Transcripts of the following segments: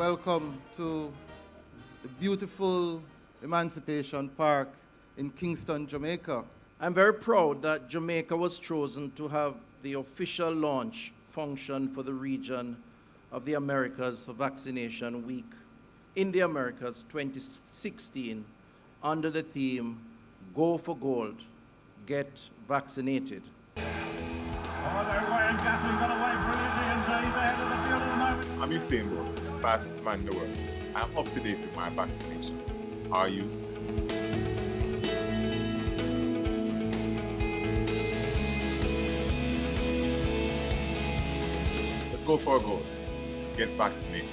welcome to the beautiful Emancipation Park in Kingston, Jamaica. I'm very proud that Jamaica was chosen to have the official launch function for the region of the Americas for Vaccination Week in the Americas 2016 under the theme, Go for Gold, Get Vaccinated. Oh, they're away and Gatlin got away brilliantly and he's ahead of the field at the moment. I'm Usain Bolt, fastest man in the world. I'm up to date with my vaccination. Are you? Let's go for a goal. Get vaccinated.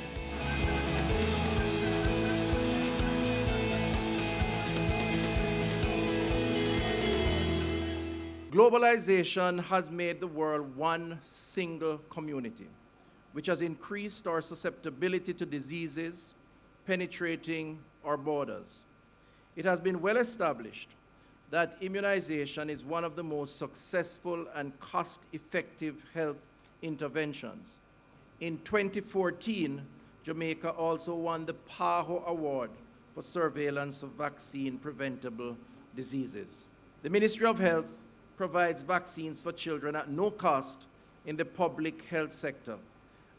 Globalization has made the world one single community, which has increased our susceptibility to diseases penetrating our borders. It has been well established that immunization is one of the most successful and cost-effective health interventions. In 2014, Jamaica also won the PAHO Award for surveillance of vaccine-preventable diseases. The Ministry of Health provides vaccines for children at no cost in the public health sector,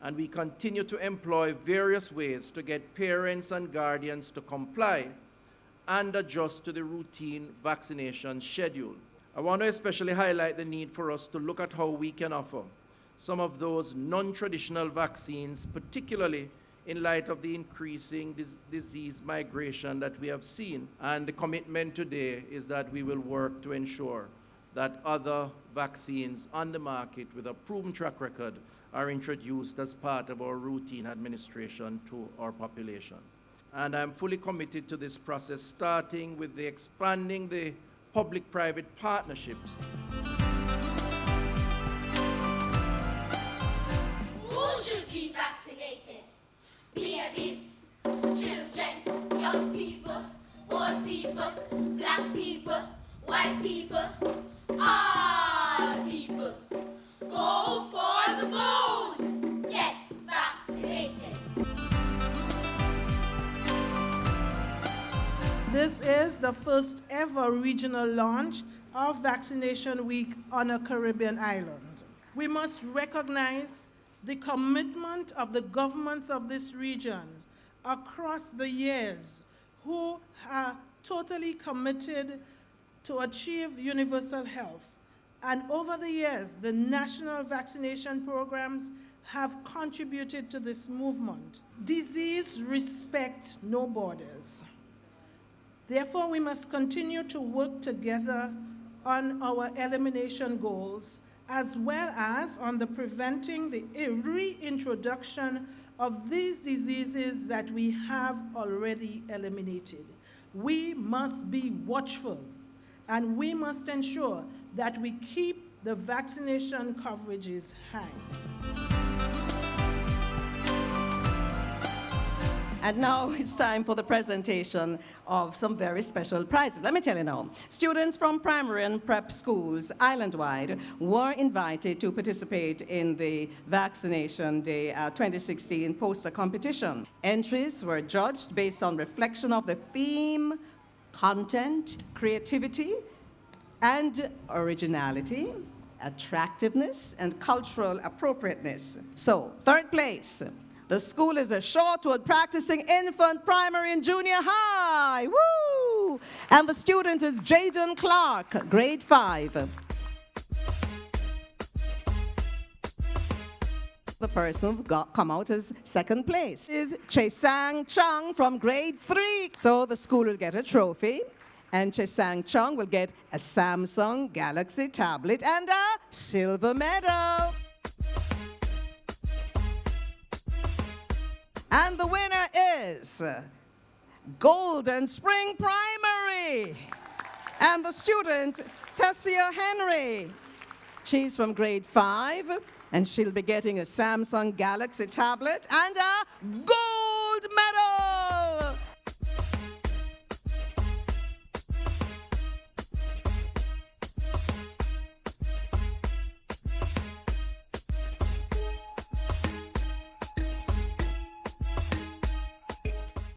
and we continue to employ various ways to get parents and guardians to comply and adjust to the routine vaccination schedule. I want to especially highlight the need for us to look at how we can offer some of those non-traditional vaccines, particularly in light of the increasing disease migration that we have seen. And the commitment today is that we will work to ensure that other vaccines on the market with a proven track record are introduced as part of our routine administration to our population. And I'm fully committed to this process, starting with expanding the public-private partnerships. Who should be vaccinated? Babies, children, young people, old people, black people, white people, all people. Go for the gold. Get vaccinated. This is the first ever regional launch of Vaccination Week on a Caribbean island. We must recognize the commitment of the governments of this region across the years who are totally committed to achieve universal health. And over the years, the national vaccination programs have contributed to this movement. Disease respects no borders. Therefore, we must continue to work together on our elimination goals, as well as on the preventing the reintroduction of these diseases that we have already eliminated. We must be watchful, and we must ensure that we keep the vaccination coverages high. And now it's time for the presentation of some very special prizes. Let me tell you now, students from primary and prep schools island-wide were invited to participate in the Vaccination Day 2016 poster competition. Entries were judged based on reflection of the theme, content, creativity, and originality, attractiveness, and cultural appropriateness. So, third place. The school is a Shortwood practicing infant, primary, and junior high. Woo! And the student is Jaden Clark, grade 5. The person who come out as second place is Chesang Chung from grade 3. So the school will get a trophy, and Chesang Chung will get a Samsung Galaxy tablet and a silver medal. And the winner is Golden Spring Primary. And the student, Tessia Henry. She's from grade 5, and she'll be getting a Samsung Galaxy tablet and a gold